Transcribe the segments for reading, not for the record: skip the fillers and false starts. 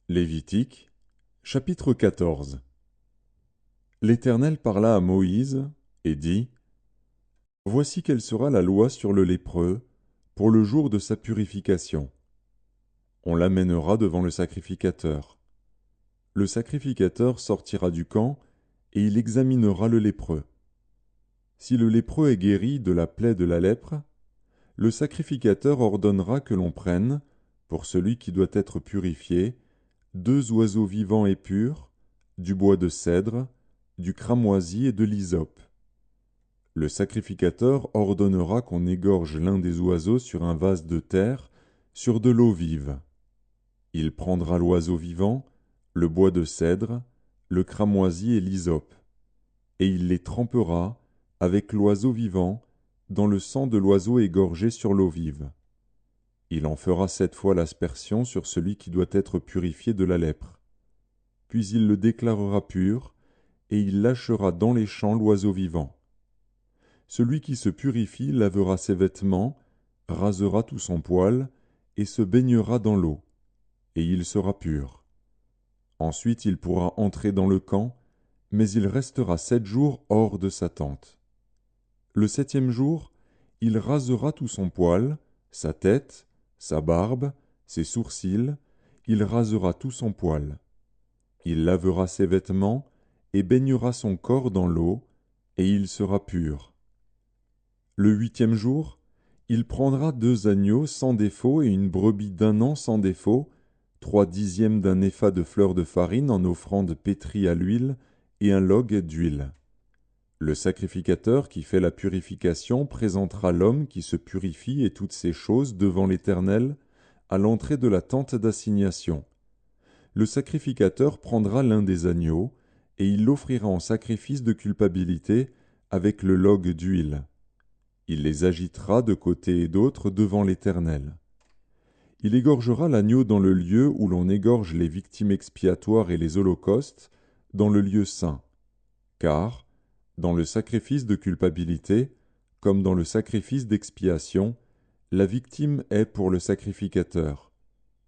Lévitique, chapitre 14. L'Éternel parla à Moïse et dit : Voici quelle sera la loi sur le lépreux pour le jour de sa purification. On l'amènera devant le sacrificateur. Le sacrificateur sortira du camp et il examinera le lépreux. Si le lépreux est guéri de la plaie de la lèpre, le sacrificateur ordonnera que l'on prenne, pour celui qui doit être purifié, 2 oiseaux vivants et purs, du bois de cèdre, du cramoisi et de l'hysope. Le sacrificateur ordonnera qu'on égorge l'un des oiseaux sur un vase de terre, sur de l'eau vive. Il prendra l'oiseau vivant, le bois de cèdre, le cramoisi et l'hysope, et il les trempera, avec l'oiseau vivant, dans le sang de l'oiseau égorgé sur l'eau vive. Il en fera 7 fois l'aspersion sur celui qui doit être purifié de la lèpre. Puis il le déclarera pur, et il lâchera dans les champs l'oiseau vivant. Celui qui se purifie lavera ses vêtements, rasera tout son poil, et se baignera dans l'eau, et il sera pur. Ensuite il pourra entrer dans le camp, mais il restera 7 jours hors de sa tente. Le 7e jour, il rasera tout son poil, sa tête, sa barbe, ses sourcils, il rasera tout son poil. Il lavera ses vêtements et baignera son corps dans l'eau, et il sera pur. Le 8e jour, il prendra 2 agneaux sans défaut et une brebis d'1 an sans défaut, 3/10 d'un épha de fleur de farine en offrande pétrie à l'huile et un log d'huile. Le sacrificateur qui fait la purification présentera l'homme qui se purifie et toutes ces choses devant l'Éternel à l'entrée de la tente d'assignation. Le sacrificateur prendra l'un des agneaux et il l'offrira en sacrifice de culpabilité avec le log d'huile. Il les agitera de côté et d'autre devant l'Éternel. Il égorgera l'agneau dans le lieu où l'on égorge les victimes expiatoires et les holocaustes, dans le lieu saint. Car, dans le sacrifice de culpabilité, comme dans le sacrifice d'expiation, la victime est pour le sacrificateur.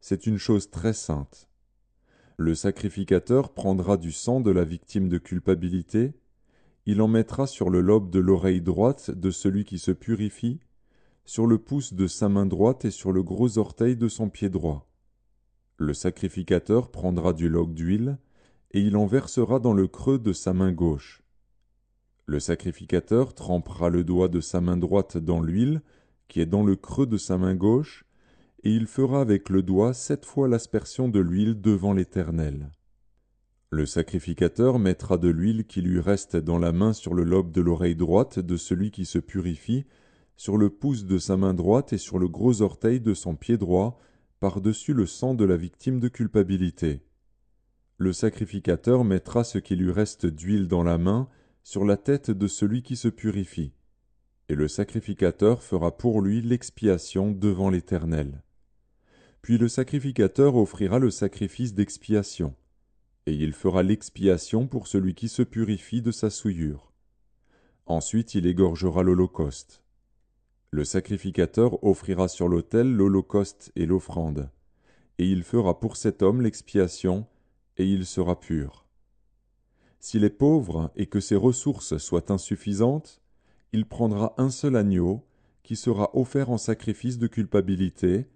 C'est une chose très sainte. Le sacrificateur prendra du sang de la victime de culpabilité, il en mettra sur le lobe de l'oreille droite de celui qui se purifie, sur le pouce de sa main droite et sur le gros orteil de son pied droit. Le sacrificateur prendra du log d'huile, et il en versera dans le creux de sa main gauche. Le sacrificateur trempera le doigt de sa main droite dans l'huile, qui est dans le creux de sa main gauche, et il fera avec le doigt 7 fois l'aspersion de l'huile devant l'Éternel. Le sacrificateur mettra de l'huile qui lui reste dans la main sur le lobe de l'oreille droite de celui qui se purifie, sur le pouce de sa main droite et sur le gros orteil de son pied droit, par-dessus le sang de la victime de culpabilité. Le sacrificateur mettra ce qui lui reste d'huile dans la main sur la tête de celui qui se purifie, et le sacrificateur fera pour lui l'expiation devant l'Éternel. Puis le sacrificateur offrira le sacrifice d'expiation, et il fera l'expiation pour celui qui se purifie de sa souillure. Ensuite il égorgera l'holocauste. Le sacrificateur offrira sur l'autel l'holocauste et l'offrande, et il fera pour cet homme l'expiation, et il sera pur. S'il est pauvre et que ses ressources soient insuffisantes, il prendra un seul agneau, qui sera offert en sacrifice de culpabilité,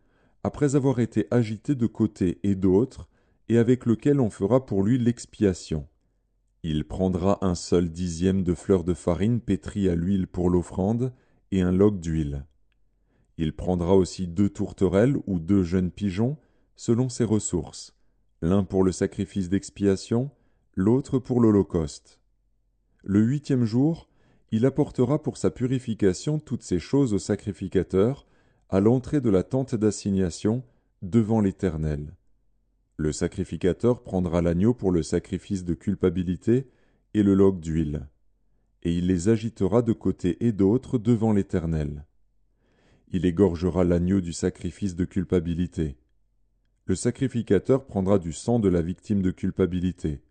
après avoir été agité de côté et d'autre, et avec lequel on fera pour lui l'expiation. Il prendra un seul 10e de fleur de farine pétrie à l'huile pour l'offrande, et un log d'huile. Il prendra aussi 2 tourterelles ou 2 jeunes pigeons, selon ses ressources, l'un pour le sacrifice d'expiation, l'autre pour l'holocauste. Le 8e jour, il apportera pour sa purification toutes ces choses au sacrificateur, à l'entrée de la tente d'assignation, devant l'Éternel. Le sacrificateur prendra l'agneau pour le sacrifice de culpabilité et le log d'huile, et il les agitera de côté et d'autre devant l'Éternel. Il égorgera l'agneau du sacrifice de culpabilité. Le sacrificateur prendra du sang de la victime de culpabilité.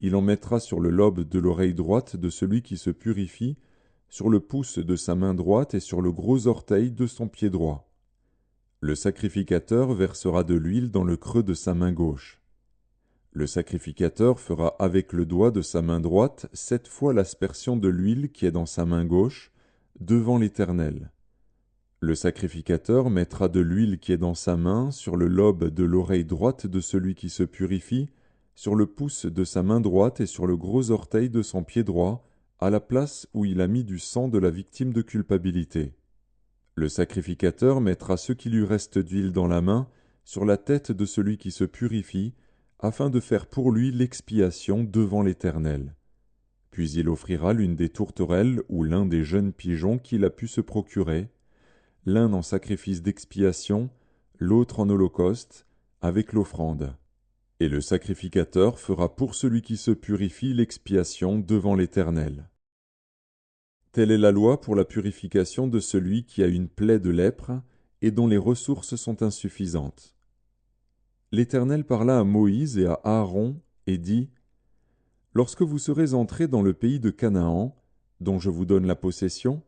Il en mettra sur le lobe de l'oreille droite de celui qui se purifie, sur le pouce de sa main droite et sur le gros orteil de son pied droit. Le sacrificateur versera de l'huile dans le creux de sa main gauche. Le sacrificateur fera avec le doigt de sa main droite 7 fois l'aspersion de l'huile qui est dans sa main gauche, devant l'Éternel. Le sacrificateur mettra de l'huile qui est dans sa main sur le lobe de l'oreille droite de celui qui se purifie, sur le pouce de sa main droite et sur le gros orteil de son pied droit, à la place où il a mis du sang de la victime de culpabilité. Le sacrificateur mettra ce qui lui reste d'huile dans la main sur la tête de celui qui se purifie, afin de faire pour lui l'expiation devant l'Éternel. Puis il offrira l'une des tourterelles ou l'un des jeunes pigeons qu'il a pu se procurer, l'un en sacrifice d'expiation, l'autre en holocauste, avec l'offrande. Et le sacrificateur fera pour celui qui se purifie l'expiation devant l'Éternel. Telle est la loi pour la purification de celui qui a une plaie de lèpre et dont les ressources sont insuffisantes. L'Éternel parla à Moïse et à Aaron et dit : Lorsque vous serez entrés dans le pays de Canaan, dont je vous donne la possession,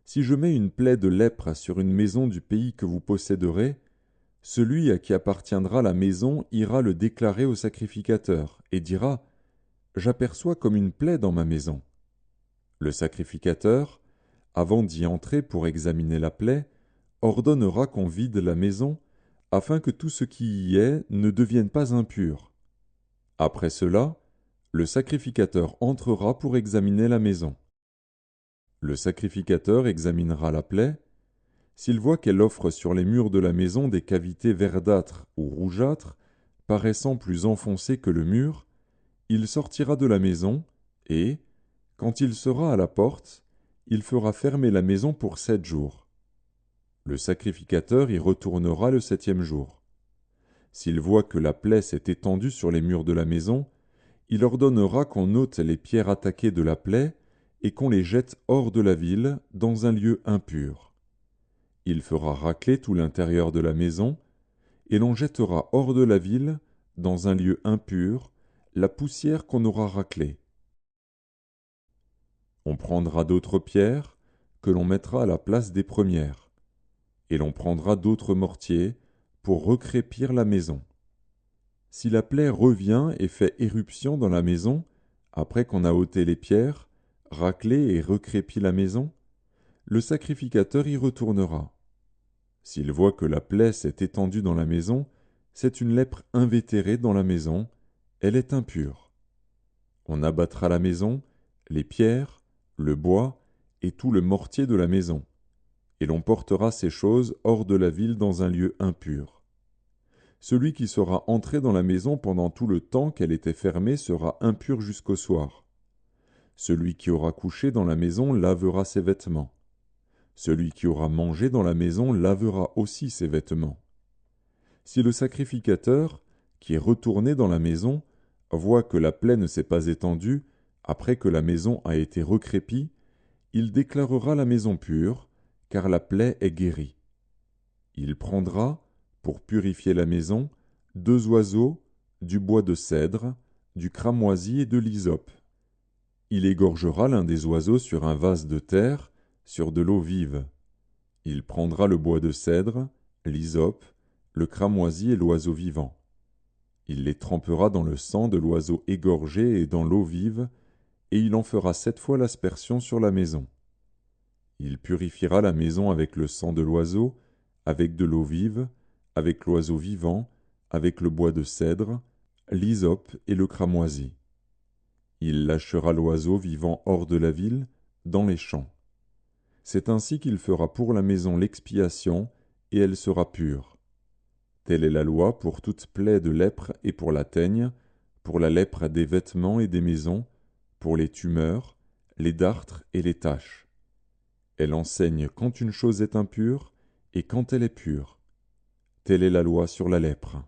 si je mets une plaie de lèpre sur une maison du pays que vous posséderez, celui à qui appartiendra la maison ira le déclarer au sacrificateur et dira : J'aperçois comme une plaie dans ma maison. Le sacrificateur, avant d'y entrer pour examiner la plaie, ordonnera qu'on vide la maison, afin que tout ce qui y est ne devienne pas impur. Après cela, le sacrificateur entrera pour examiner la maison. Le sacrificateur examinera la plaie. S'il voit qu'elle offre sur les murs de la maison des cavités verdâtres ou rougeâtres, paraissant plus enfoncées que le mur, il sortira de la maison et, quand il sera à la porte, il fera fermer la maison pour 7 jours. Le sacrificateur y retournera le 7e jour. S'il voit que la plaie s'est étendue sur les murs de la maison, il ordonnera qu'on ôte les pierres attaquées de la plaie et qu'on les jette hors de la ville, dans un lieu impur. Il fera racler tout l'intérieur de la maison, et l'on jettera hors de la ville, dans un lieu impur, la poussière qu'on aura raclée. On prendra d'autres pierres, que l'on mettra à la place des premières, et l'on prendra d'autres mortiers, pour recrépir la maison. Si la plaie revient et fait éruption dans la maison, après qu'on a ôté les pierres, raclé et recrépi la maison, le sacrificateur y retournera. S'il voit que la plaie s'est étendue dans la maison, c'est une lèpre invétérée dans la maison, elle est impure. On abattra la maison, les pierres, le bois et tout le mortier de la maison, et l'on portera ces choses hors de la ville dans un lieu impur. Celui qui sera entré dans la maison pendant tout le temps qu'elle était fermée sera impur jusqu'au soir. Celui qui aura couché dans la maison lavera ses vêtements. Celui qui aura mangé dans la maison lavera aussi ses vêtements. Si le sacrificateur, qui est retourné dans la maison, voit que la plaie ne s'est pas étendue, après que la maison a été recrépie, il déclarera la maison pure, car la plaie est guérie. Il prendra, pour purifier la maison, 2 oiseaux, du bois de cèdre, du cramoisi et de l'hysope. Il égorgera l'un des oiseaux sur un vase de terre, sur de l'eau vive. Il prendra le bois de cèdre, l'hysope, le cramoisi et l'oiseau vivant. Il les trempera dans le sang de l'oiseau égorgé et dans l'eau vive, et il en fera 7 fois l'aspersion sur la maison. Il purifiera la maison avec le sang de l'oiseau, avec de l'eau vive, avec l'oiseau vivant, avec le bois de cèdre, l'hysope et le cramoisi. Il lâchera l'oiseau vivant hors de la ville, dans les champs. C'est ainsi qu'il fera pour la maison l'expiation, et elle sera pure. Telle est la loi pour toute plaie de lèpre et pour la teigne, pour la lèpre des vêtements et des maisons, pour les tumeurs, les dartres et les taches. Elle enseigne quand une chose est impure et quand elle est pure. Telle est la loi sur la lèpre.